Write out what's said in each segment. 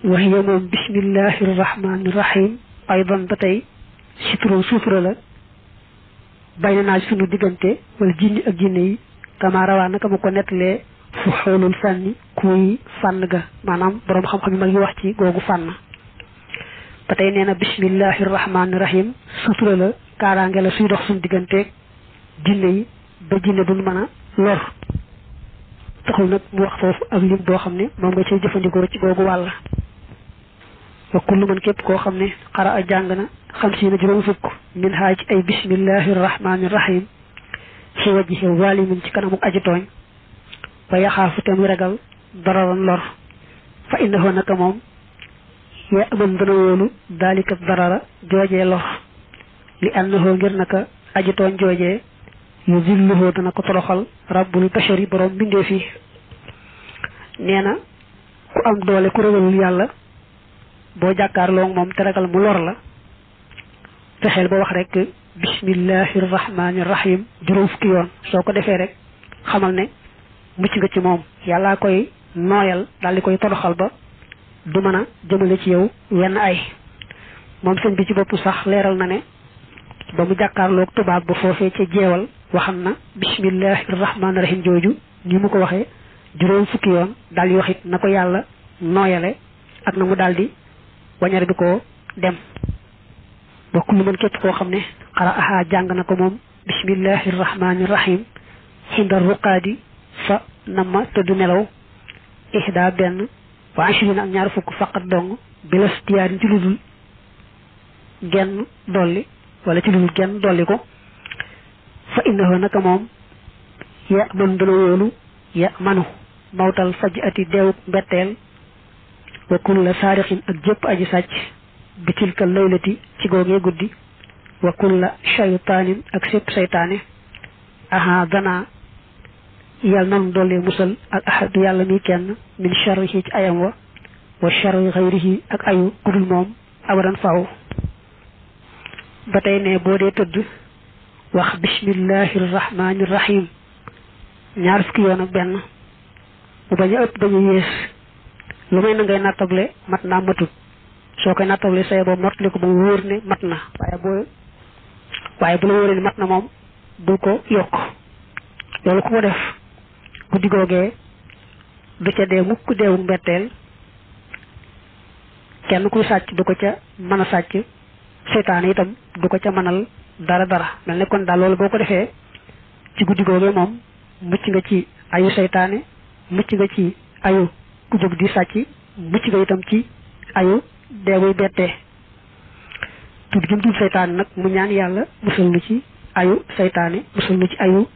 waxiya moom bismillahi rahmaani rahim aydan ba tey sitro suufura la bay na naa sunu diggante wala jinni ak jinne yi kama rawaa naka ma ko nettalee fu xoolul fànni kuy fànn ga maanaam boroom xam-xam yi mag yi wax ci googu fànn ba tey nee na bismillahi rahmaani rahim sutura la kaaraange la suy dox suñu digganteeg jinne yi ba jinne duñ mën a lor taxul nag mu wax foofu ak lim boo xam ne moom nga cay jëfandikoo ci googu wàll wa kullu man képp koo xam ne xara a jàng na xam si na juróom fukk min haaj ay bismillahi rahmaani rahim ci wajhi walimin ci kanamu aji tooñ ba yaxaafu te muy ragal dararan lor fa innahu naka moom ya aman dana wóolu daalika darara joojee lor li annahu ngir naka aji tooñ joojee yu zilluhu dana ko toroxal rabbul bashari borom bindee fii nee na ku am doole ku ragalul yàlla boo jàkkaarloo moom te ragal mu lor la fexeel ba wax rek bismillahi rahmaani rahim juróom fukki yoon soo ko defee rek xamal ne mucc nga ci moom yàllaa koy nooyal daal di koy toroxal ba du mën a jëmale ci yow wenn ay moom sëñ bi ci bopp sax leeral na ne ba mu jàkkaarloog tubaab ba foofee ca jeewal waxam na bismillahi rahmaani rahim jooju ni mu ko waxee juróom fukki yoon daal di wax it na ko yàlla nooyale ak na mu daal di wañar bi ko dem ba kullu man képp koo xam ne xara aha jàng na ko moom bismillahi rahmaani rahim xindar ruqaadi fa nama tëdd nelaw ihda benn wa ashrina ak ñaar fukk faqat dong bilas tiyaarin ci ludul genn dolli wala ci ludul genn dolli ko fa innahu naka moom ya man dana wóolu ya manu mawtal faj ati deewuk mbetteel wa kulla saarixin ak jëpp aji sàcc bi tilka laylati ci googee guddi wa kulla shaytaanin ak sépp saytaane aha dana yàlla nanu dollee musal ak ahadu yàlla mi kenn min sharrihi ci ayam wa sharri xayrihi ak ayu kudul moom abadan faaw ba tey ne boo dee tëdd wax bismillahi rahmaani rahim ñaar fukki yoon ak benn bu bañ a ëpp bañ a yées lu may na ngay nattable mat naa matut soo koy nattable say boo mottali ko ba mu wóor ne mat na waaye bu la wóoree ne mat na moom bul ko yokk loolu ku ko def guddi googee du ca dee mukk deewu mbetteel kenn kuy sàcc du ko ca mën a sàcc seytaane itam du ko ca mënal dara mel ne kon daal loolu boo ko defee ci guddi googee moom mucc nga ci ayu seytaane mucc nga ci ayu ku jóg di sàcc mucc nga itam ci ayu deewuy bettee tudd gi mu tudd seytaane nag mu ñaan yàlla musal nu ci ayu seytaane musal nu ci ayu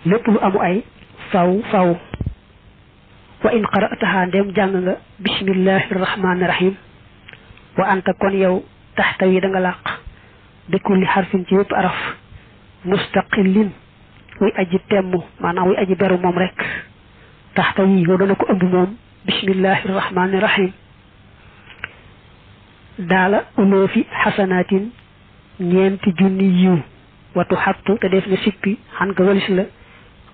lépp lu amu ay faw wa in qara'taha ndem jàng nga bismillahi rahmaani rahim wa anta kon yow taxtawi da nga làq bi kulli xarfin ci yépp araf mustaqillin wuy aji temm maanaam wuy aji beru moom rek taxtawi yow dana ko ëmb moom bismillahi rahmaani rahim daala uloo fi xasanaatin ñeenti junni yiw watu xattu te def na sippi xan nga walis la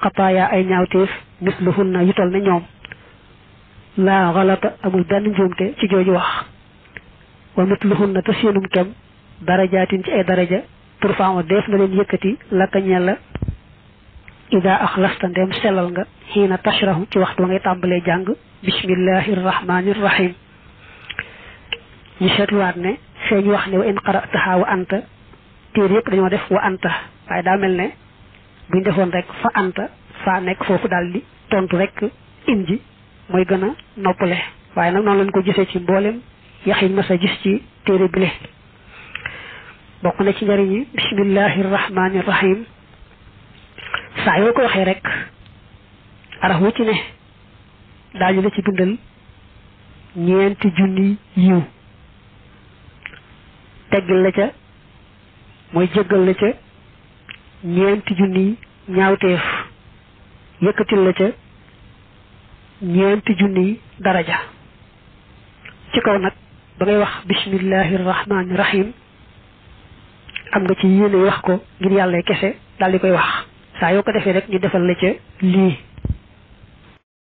xataaya ay ñaawteef misluhunna yu tol ne ñoom laa xalata amul benn njuumte ci jooju wax wa misluhunna te seenum kem darajaatin ci ay daraja turfaamu def na leen yëkkati laka ñeel la ida axlasta ndem sellal nga xiina tashrahu ci waxtu wa ngay tàmbalee jàng bismillahi rahmaani rahim ñu seetluwaat ne fee ñu wax ne wa in qara'taha wa anta téere yëpp dañoo def wa anta waaye daa mel ne buñ defoon rek fa anta fa nekk foofu daal di tontu rek in ji mooy gën a noppale waaye nag noonu lañ ko gisee ci mboolem yaxiñ mas a gis ci téere bile bokk na ci njëriñi bismillahi rahmaani rahim saa yoo ko waxee rek araf wu ci ne daañu la ci bindal ñeenti junni yiw teggal la ca mooy jéggal la ca ñeenti junni ñaawteef yëkkatil la ca ñeenti junni daraja ci kaw nag ba ngay wax bismillahi rahmaani rahim am nga ci yéene wax ko ngir yàlla kese daal di koy wax saa yoo ko defee rek ñu defal la ca lii